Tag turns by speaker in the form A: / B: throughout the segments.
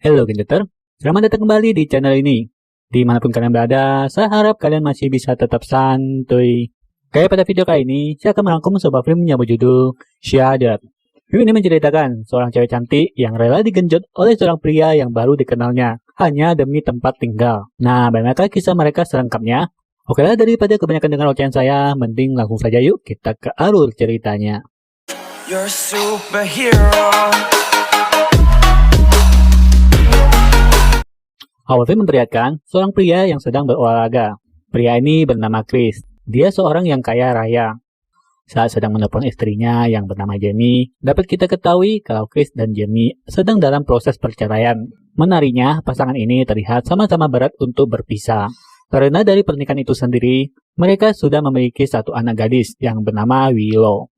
A: Halo Gendeter, selamat datang kembali di channel ini. Dimanapun kalian berada, saya harap kalian masih bisa tetap santuy. Kayak pada video kali ini, saya akan merangkum sebuah film yang berjudul Syahadat. Film ini menceritakan seorang cewek cantik yang rela digenjot oleh seorang pria yang baru dikenalnya, hanya demi tempat tinggal. Nah, bagaimana kisah mereka selengkapnya? Oke lah, daripada kebanyakan dengar ocehan saya, mending langsung saja yuk kita ke alur ceritanya.
B: You're a superhero.
A: Awal film memperlihatkan seorang pria yang sedang berolahraga. Pria ini bernama Chris. Dia seorang yang kaya raya. Saat sedang menelpon istrinya yang bernama Jamie, dapat kita ketahui kalau Chris dan Jamie sedang dalam proses perceraian. Menariknya, pasangan ini terlihat sama-sama berat untuk berpisah. Karena dari pernikahan itu sendiri, mereka sudah memiliki satu anak gadis yang bernama Willow.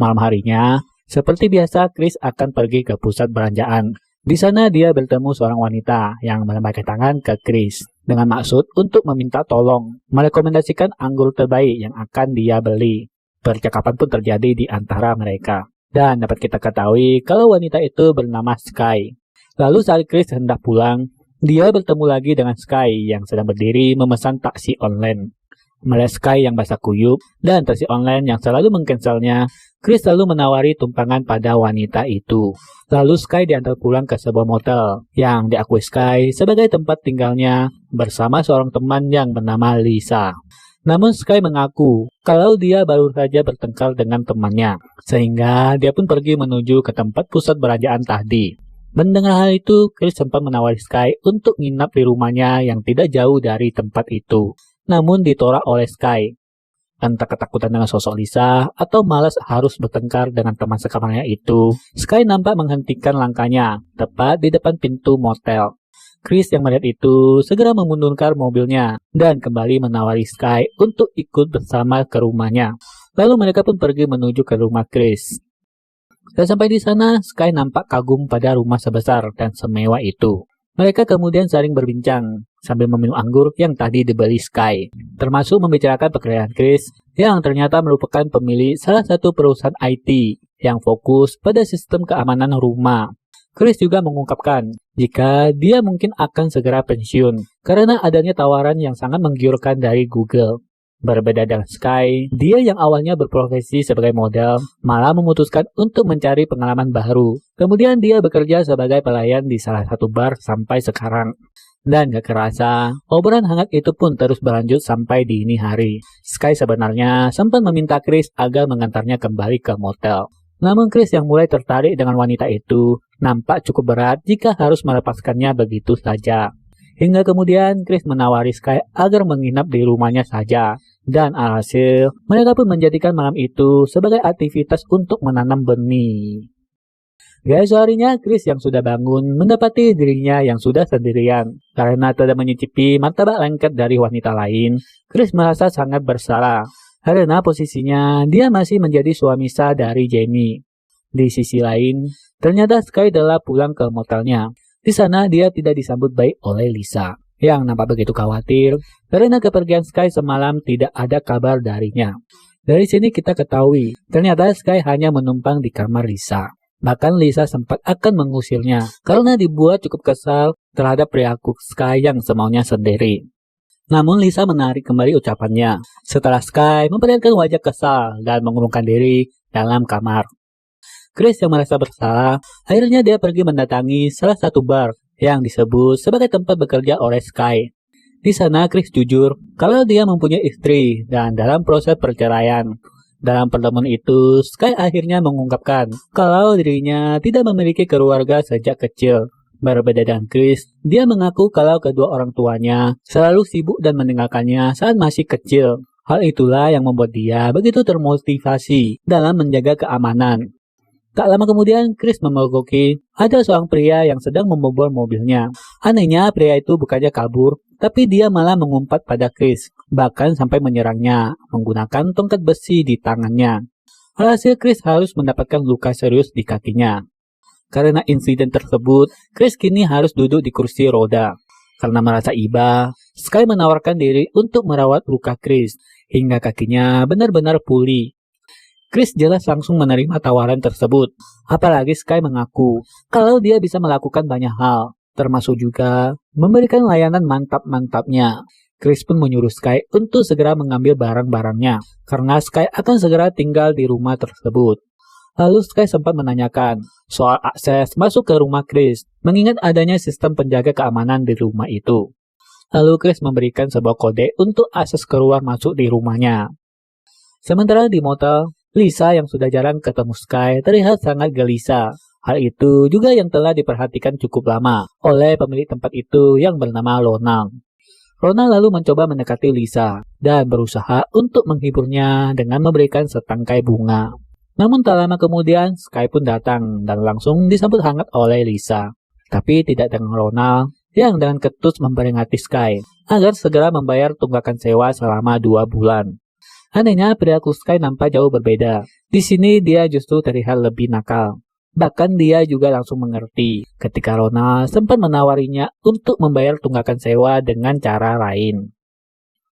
A: Malam harinya, seperti biasa Chris akan pergi ke pusat belanjaan. Di sana dia bertemu seorang wanita yang melambaikan tangan ke Chris dengan maksud untuk meminta tolong merekomendasikan anggur terbaik yang akan dia beli. Percakapan pun terjadi di antara mereka. Dan dapat kita ketahui kalau wanita itu bernama Sky. Lalu saat Chris hendak pulang, dia bertemu lagi dengan Sky yang sedang berdiri memesan taksi online. Melihat Sky yang basah kuyup dan taksi online yang selalu mengcancelnya, Chris lalu menawari tumpangan pada wanita itu. Lalu Sky diantar pulang ke sebuah motel yang diakui Sky sebagai tempat tinggalnya bersama seorang teman yang bernama Lisa. Namun Sky mengaku kalau dia baru saja bertengkar dengan temannya, sehingga dia pun pergi menuju ke tempat pusat belanjaan tadi. Mendengar hal itu, Chris sempat menawari Sky untuk nginap di rumahnya yang tidak jauh dari tempat itu. Namun ditolak oleh Sky. Entah ketakutan dengan sosok Lisa atau malas harus bertengkar dengan teman sekamarnya itu, Sky nampak menghentikan langkahnya tepat di depan pintu motel. Chris yang melihat itu segera memundurkan mobilnya dan kembali menawari Sky untuk ikut bersama ke rumahnya. Lalu mereka pun pergi menuju ke rumah Chris. Dan sampai di sana, Sky nampak kagum pada rumah sebesar dan semewah itu. Mereka kemudian saling berbincang sambil meminum anggur yang tadi dibeli Sky, termasuk membicarakan pekerjaan Chris yang ternyata merupakan pemilik salah satu perusahaan IT yang fokus pada sistem keamanan rumah. Chris juga mengungkapkan jika dia mungkin akan segera pensiun karena adanya tawaran yang sangat menggiurkan dari Google. Berbeda dengan Sky, dia yang awalnya berprofesi sebagai model malah memutuskan untuk mencari pengalaman baru. Kemudian dia bekerja sebagai pelayan di salah satu bar sampai sekarang. Dan gak kerasa, obrolan hangat itu pun terus berlanjut sampai dini hari. Sky sebenarnya sempat meminta Chris agar mengantarnya kembali ke motel. Namun Chris yang mulai tertarik dengan wanita itu nampak cukup berat jika harus melepaskannya begitu saja. Hingga kemudian Chris menawari Sky agar menginap di rumahnya saja. Dan alhasil, mereka pun menjadikan malam itu sebagai aktivitas untuk menanam benih. Keesokan harinya, Chris yang sudah bangun mendapati dirinya yang sudah sendirian. Karena tidak menyicipi martabak lengket dari wanita lain, Chris merasa sangat bersalah. Karena posisinya, dia masih menjadi suami sah dari Jamie. Di sisi lain, ternyata Sky telah pulang ke motelnya. Di sana, dia tidak disambut baik oleh Lisa, yang nampak begitu khawatir karena kepergian Sky semalam tidak ada kabar darinya. Dari sini kita ketahui, ternyata Sky hanya menumpang di kamar Lisa. Bahkan Lisa sempat akan mengusirnya karena dibuat cukup kesal terhadap perilaku Sky yang semaunya sendiri. Namun Lisa menarik kembali ucapannya setelah Sky memperlihatkan wajah kesal dan mengurungkan diri dalam kamar. Chris yang merasa bersalah, akhirnya dia pergi mendatangi salah satu bar yang disebut sebagai tempat bekerja oleh Sky. Di sana Chris jujur kalau dia mempunyai istri dan dalam proses perceraian. Dalam pertemuan itu, Sky akhirnya mengungkapkan kalau dirinya tidak memiliki keluarga sejak kecil. Berbeda dengan Chris, dia mengaku kalau kedua orang tuanya selalu sibuk dan meninggalkannya saat masih kecil. Hal itulah yang membuat dia begitu termotivasi dalam menjaga keamanan. Tak lama kemudian, Chris memergoki ada seorang pria yang sedang membobol mobilnya. Anehnya, pria itu bukannya kabur, tapi dia malah mengumpat pada Chris, bahkan sampai menyerangnya menggunakan tongkat besi di tangannya. Alhasil, Chris harus mendapatkan luka serius di kakinya. Karena insiden tersebut, Chris kini harus duduk di kursi roda. Karena merasa iba, Sky menawarkan diri untuk merawat luka Chris, hingga kakinya benar-benar pulih. Chris jelas langsung menerima tawaran tersebut. Apalagi Sky mengaku kalau dia bisa melakukan banyak hal. termasuk juga memberikan layanan mantap-mantapnya. Chris pun menyuruh Sky untuk segera mengambil barang-barangnya, karena Sky akan segera tinggal di rumah tersebut. Lalu Sky sempat menanyakan soal akses masuk ke rumah Chris, mengingat adanya sistem penjaga keamanan di rumah itu. Lalu Chris memberikan sebuah kode untuk akses keluar masuk di rumahnya. Sementara di motel, Lisa yang sudah jarang ketemu Sky terlihat sangat gelisah. Hal itu juga yang telah diperhatikan cukup lama oleh pemilik tempat itu yang bernama Ronald. Ronald lalu mencoba mendekati Lisa dan berusaha untuk menghiburnya dengan memberikan setangkai bunga. Namun tak lama kemudian, Sky pun datang dan langsung disambut hangat oleh Lisa. Tapi tidak dengan Ronald yang dengan ketus memperingati Sky agar segera membayar tunggakan sewa selama 2 bulan. Anehnya, perilaku Sky nampak jauh berbeda. Di sini dia justru terlihat lebih nakal. Bahkan dia juga langsung mengerti ketika Ronald sempat menawarinya untuk membayar tunggakan sewa dengan cara lain.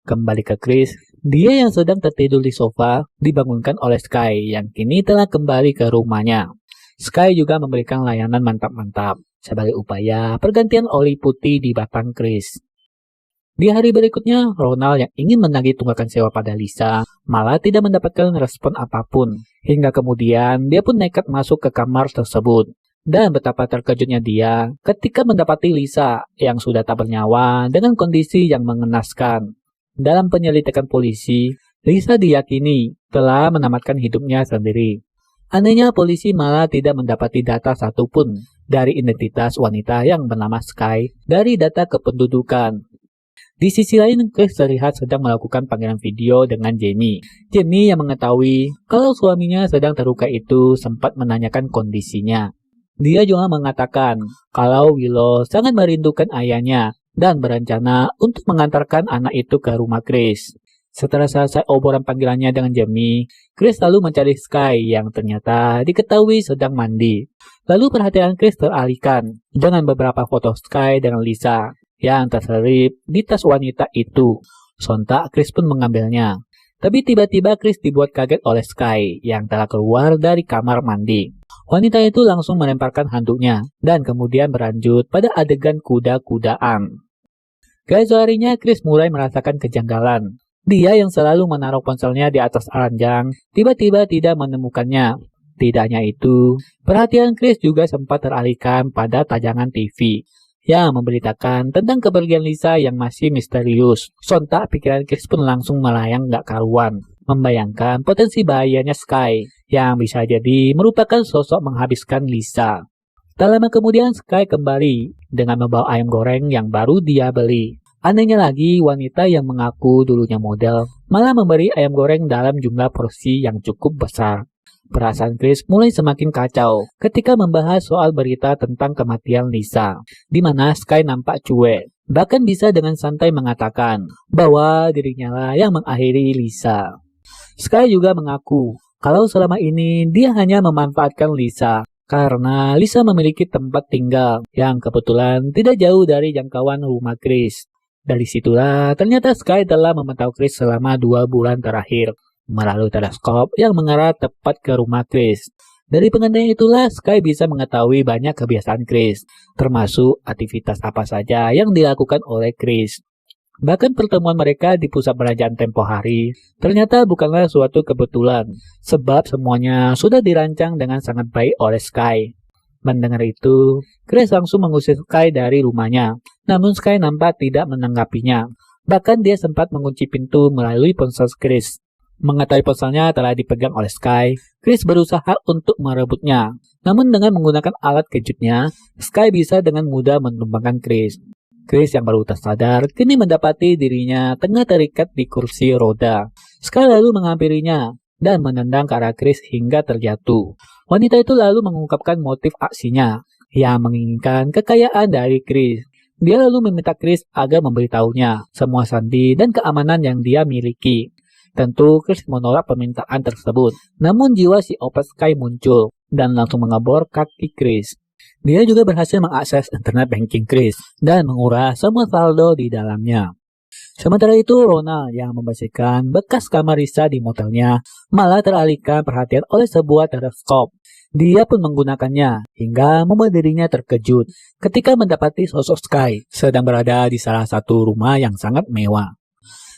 A: Kembali ke Chris, dia yang sedang tertidur di sofa dibangunkan oleh Sky yang kini telah kembali ke rumahnya. Sky juga memberikan layanan mantap-mantap sebagai upaya pergantian oli putih di batang Chris. Di hari berikutnya, Ronald yang ingin menagih tunggakan sewa pada Lisa malah tidak mendapatkan respon apapun. Hingga kemudian dia pun nekat masuk ke kamar tersebut. Dan betapa terkejutnya dia ketika mendapati Lisa yang sudah tak bernyawa dengan kondisi yang mengenaskan. Dalam penyelidikan polisi, Lisa diyakini telah menamatkan hidupnya sendiri. Anehnya polisi malah tidak mendapati data satupun dari identitas wanita yang bernama Sky dari data kependudukan. Di sisi lain, Chris terlihat sedang melakukan panggilan video dengan Jamie. Jamie yang mengetahui kalau suaminya sedang terluka itu sempat menanyakan kondisinya. Dia juga mengatakan kalau Willow sangat merindukan ayahnya dan berencana untuk mengantarkan anak itu ke rumah Chris. Setelah selesai obrolan panggilannya dengan Jamie, Chris lalu mencari Sky yang ternyata diketahui sedang mandi. Lalu perhatian Chris teralihkan dengan beberapa foto Sky dengan Lisa yang terselip di tas wanita itu. Sontak Chris pun mengambilnya. Tapi tiba-tiba Chris dibuat kaget oleh Sky yang telah keluar dari kamar mandi. Wanita itu langsung melemparkan handuknya dan kemudian berlanjut pada adegan kuda-kudaan. Keesokan harinya Chris mulai merasakan kejanggalan. Dia yang selalu menaruh ponselnya di atas ranjang tiba-tiba tidak menemukannya. Tidak hanya itu, perhatian Chris juga sempat teralihkan pada tayangan TV yang memberitakan tentang kepergian Lisa yang masih misterius. Sontak pikiran Chris pun langsung melayang gak karuan, membayangkan potensi bahayanya Sky yang bisa jadi merupakan sosok menghabiskan Lisa. Tak lama kemudian Sky kembali dengan membawa ayam goreng yang baru dia beli. Anehnya lagi, wanita yang mengaku dulunya model malah memberi ayam goreng dalam jumlah porsi yang cukup besar. Perasaan Chris mulai semakin kacau ketika membahas soal berita tentang kematian Lisa, di mana Sky nampak cuek, bahkan bisa dengan santai mengatakan bahwa dirinya lah yang mengakhiri Lisa. Sky juga mengaku kalau selama ini dia hanya memanfaatkan Lisa karena Lisa memiliki tempat tinggal yang kebetulan tidak jauh dari jangkauan rumah Chris. Dari situlah ternyata Sky telah memantau Chris selama 2 bulan terakhir melalui teleskop yang mengarah tepat ke rumah Chris. Dari pengendalian itulah Sky bisa mengetahui banyak kebiasaan Chris, termasuk aktivitas apa saja yang dilakukan oleh Chris. Bahkan pertemuan mereka di pusat perbelanjaan tempo hari ternyata bukanlah suatu kebetulan, sebab semuanya sudah dirancang dengan sangat baik oleh Sky. Mendengar itu, Chris langsung mengusir Sky dari rumahnya, namun Sky nampak tidak menanggapinya. Bahkan dia sempat mengunci pintu melalui ponsel Chris. Mengetahui ponselnya telah dipegang oleh Sky, Chris berusaha untuk merebutnya. Namun dengan menggunakan alat kejutnya, Sky bisa dengan mudah menumbangkan Chris. Chris yang baru tersadar kini mendapati dirinya tengah terikat di kursi roda. Sky lalu menghampirinya dan menendang ke arah Chris hingga terjatuh. Wanita itu lalu mengungkapkan motif aksinya yang menginginkan kekayaan dari Chris. Dia lalu meminta Chris agar memberitahunya semua sandi dan keamanan yang dia miliki. Tentu Chris menolak permintaan tersebut. Namun jiwa si Opet Sky muncul dan langsung mengebor kaki Chris. Dia juga berhasil mengakses internet banking Chris dan menguras semua saldo di dalamnya. Sementara itu, Ronald yang membersihkan bekas kamar Lisa di motelnya malah teralihkan perhatian oleh sebuah teleskop Dia pun menggunakannya hingga membuat dirinya terkejut ketika mendapati sosok Sky sedang berada di salah satu rumah yang sangat mewah.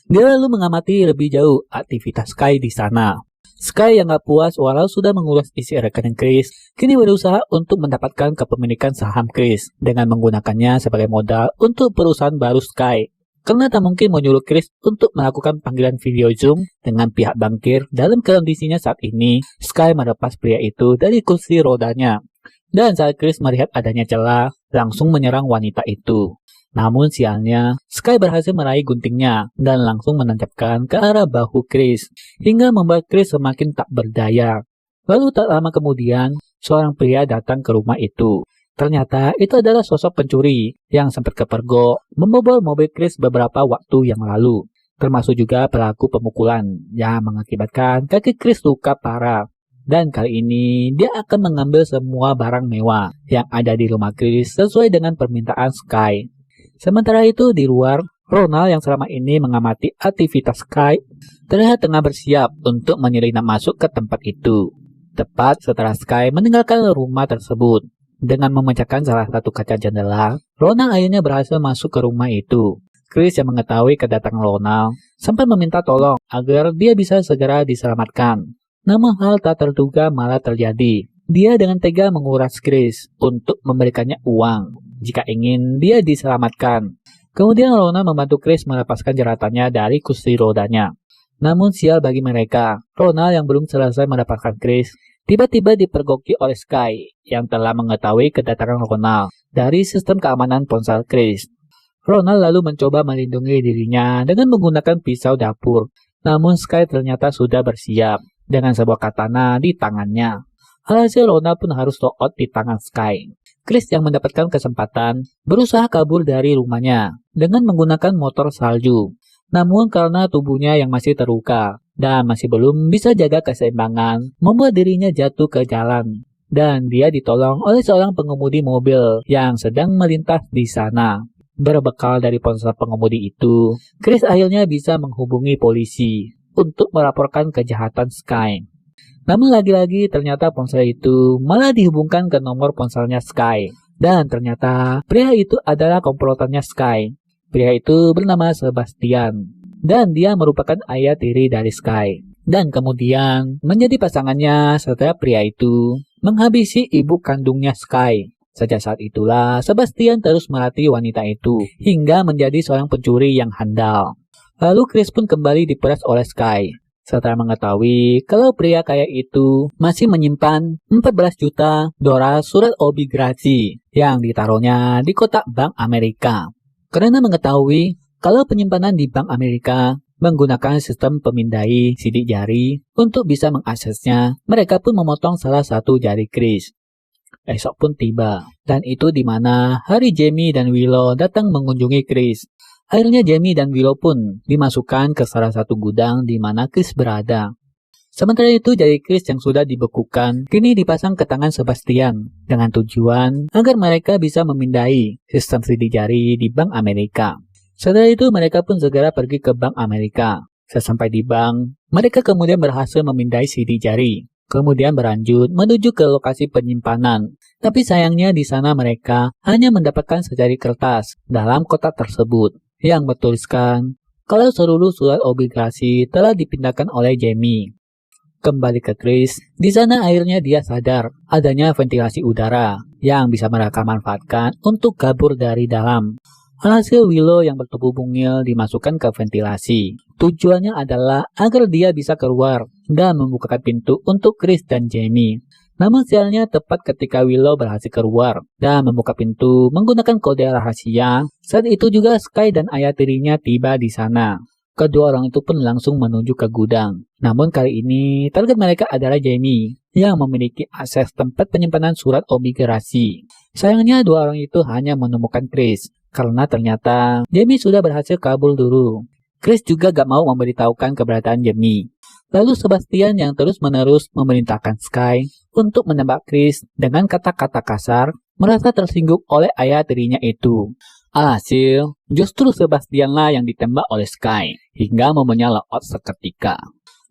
A: Dia lalu mengamati lebih jauh aktivitas Sky di sana. Sky yang gak puas walau sudah mengurus isi rekening Chris, kini berusaha untuk mendapatkan kepemilikan saham Chris dengan menggunakannya sebagai modal untuk perusahaan baru Sky. Karena tak mungkin menyuruh Chris untuk melakukan panggilan video Zoom dengan pihak bankir dalam kondisinya saat ini, Sky melepas pria itu dari kursi rodanya. Dan saat Chris melihat adanya celah, langsung menyerang wanita itu. Namun sialnya, Sky berhasil meraih guntingnya dan langsung menancapkan ke arah bahu Chris, hingga membuat Chris semakin tak berdaya. Lalu tak lama kemudian, seorang pria datang ke rumah itu. Ternyata itu adalah sosok pencuri yang sempat kepergok membobol mobil Chris beberapa waktu yang lalu, termasuk juga pelaku pemukulan yang mengakibatkan kaki Chris luka parah. Dan kali ini dia akan mengambil semua barang mewah yang ada di rumah Chris sesuai dengan permintaan Sky. Sementara itu di luar, Ronald yang selama ini mengamati aktivitas Sky terlihat tengah bersiap untuk menyelinap masuk ke tempat itu. Tepat setelah Sky meninggalkan rumah tersebut. Dengan memecahkan salah satu kaca jendela, Ronald akhirnya berhasil masuk ke rumah itu. Chris yang mengetahui kedatangan Ronald sempat meminta tolong agar dia bisa segera diselamatkan. Namun hal tak terduga malah terjadi. Dia dengan tega menguras Chris untuk memberikannya uang jika ingin dia diselamatkan. Kemudian Ronald membantu Chris melepaskan jeratannya dari kursi rodanya. Namun sial bagi mereka, Ronald yang belum selesai mendapatkan Chris tiba-tiba dipergoki oleh Sky yang telah mengetahui kedatangan Ronald dari sistem keamanan ponsel Chris. Ronald lalu mencoba melindungi dirinya dengan menggunakan pisau dapur. Namun Sky ternyata sudah bersiap dengan sebuah katana di tangannya. Alhasil Ronald pun harus lock out di tangan Sky. Chris yang mendapatkan kesempatan berusaha kabur dari rumahnya dengan menggunakan motor salju. Namun karena tubuhnya yang masih terluka dan masih belum bisa jaga keseimbangan, membuat dirinya jatuh ke jalan. Dan dia ditolong oleh seorang pengemudi mobil yang sedang melintas di sana. Berbekal dari ponsel pengemudi itu, Chris akhirnya bisa menghubungi polisi untuk melaporkan kejahatan Sky. Namun lagi-lagi ternyata ponsel itu malah dihubungkan ke nomor ponselnya Sky. Dan ternyata pria itu adalah komplotannya Sky. Pria itu bernama Sebastian. Dan dia merupakan ayah tiri dari Sky. Dan kemudian menjadi pasangannya setelah pria itu menghabisi ibu kandungnya Sky. Sejak saat itulah Sebastian terus melatih wanita itu hingga menjadi seorang pencuri yang handal. Lalu Chris pun kembali diperas oleh Sky. Setelah mengetahui kalau pria kaya itu masih menyimpan 14 juta dolar surat obligasi yang ditaruhnya di kotak Bank Amerika. Karena mengetahui kalau penyimpanan di Bank Amerika menggunakan sistem pemindai sidik jari untuk bisa mengaksesnya, mereka pun memotong salah satu jari Chris. Esok pun tiba, dan itu di mana hari Jamie dan Willow datang mengunjungi Chris. Akhirnya Jamie dan Willow pun dimasukkan ke salah satu gudang di mana Chris berada. Sementara itu jari Chris yang sudah dibekukan kini dipasang ke tangan Sebastian dengan tujuan agar mereka bisa memindai sistem sidik jari di Bank Amerika. Setelah itu mereka pun segera pergi ke Bank Amerika. Sesampai di bank, mereka kemudian berhasil memindai sidik jari. Kemudian berlanjut menuju ke lokasi penyimpanan. Tapi sayangnya di sana mereka hanya mendapatkan secari kertas dalam kotak tersebut yang bertuliskan kalau seluruh surat obligasi telah dipindahkan oleh Jamie. Kembali ke Chris, di sana akhirnya dia sadar adanya ventilasi udara yang bisa mereka manfaatkan untuk kabur dari dalam. Alhasil Willow yang bertubuh mungil dimasukkan ke ventilasi. Tujuannya adalah agar dia bisa keluar dan membukakan pintu untuk Chris dan Jamie. Namun sialnya tepat ketika Willow berhasil keluar dan membuka pintu menggunakan kode rahasia, saat itu juga Sky dan ayah tirinya tiba di sana. Kedua orang itu pun langsung menuju ke gudang. Namun kali ini target mereka adalah Jamie yang memiliki akses tempat penyimpanan surat obligasi. Sayangnya dua orang itu hanya menemukan Chris karena ternyata Jamie sudah berhasil kabur dulu. Chris juga gak mau memberitahukan keberadaan Jamie. Lalu Sebastian yang terus-menerus memerintahkan Sky untuk menembak Chris dengan kata-kata kasar merasa tersinggung oleh ayah tirinya itu. Alhasil, justru Sebastianlah yang ditembak oleh Sky hingga momennya lock out seketika.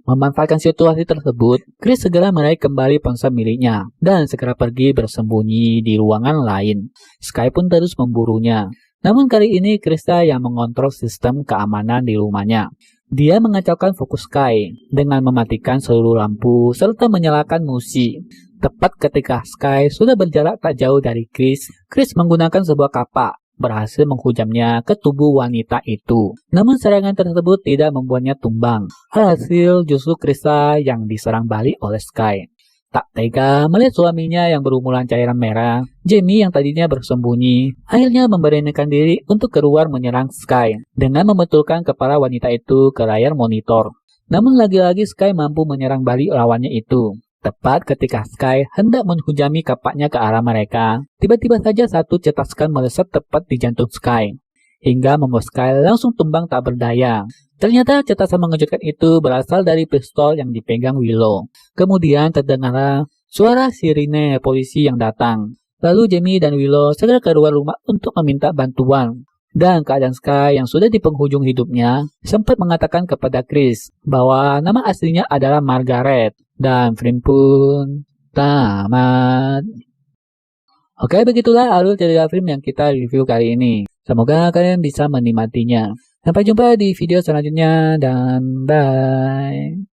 A: Memanfaatkan situasi tersebut, Chris segera meraih kembali ponsel miliknya dan segera pergi bersembunyi di ruangan lain. Sky pun terus memburunya. Namun kali ini Krista yang mengontrol sistem keamanan di rumahnya. Dia mengacaukan fokus Sky dengan mematikan seluruh lampu serta menyalakan musik. Tepat ketika Sky sudah berjarak tak jauh dari Chris menggunakan sebuah kapak berhasil menghujamnya ke tubuh wanita itu. Namun serangan tersebut tidak membuatnya tumbang. Hasil justru Krista yang diserang balik oleh Sky. Tak tega melihat suaminya yang berumuran cairan merah, Jamie yang tadinya bersembunyi, akhirnya memberanikan diri untuk keluar menyerang Sky dengan membetulkan kepala wanita itu ke layar monitor. Namun lagi-lagi Sky mampu menyerang balik lawannya itu. Tepat ketika Sky hendak menghujami kapaknya ke arah mereka, tiba-tiba saja satu cetaskan melesat tepat di jantung Sky, hingga membuat Sky langsung tumbang tak berdaya. Ternyata cetasan mengejutkan itu berasal dari pistol yang dipegang Willow. Kemudian terdengarlah suara sirine polisi yang datang. Lalu Jamie dan Willow segera keluar rumah untuk meminta bantuan. Dan keadaan Sky yang sudah di penghujung hidupnya sempat mengatakan kepada Chris bahwa nama aslinya adalah Margaret. Dan film pun tamat. Oke, begitulah alur cerita film yang kita review kali ini. Semoga kalian bisa menikmatinya. Sampai jumpa di video selanjutnya dan bye.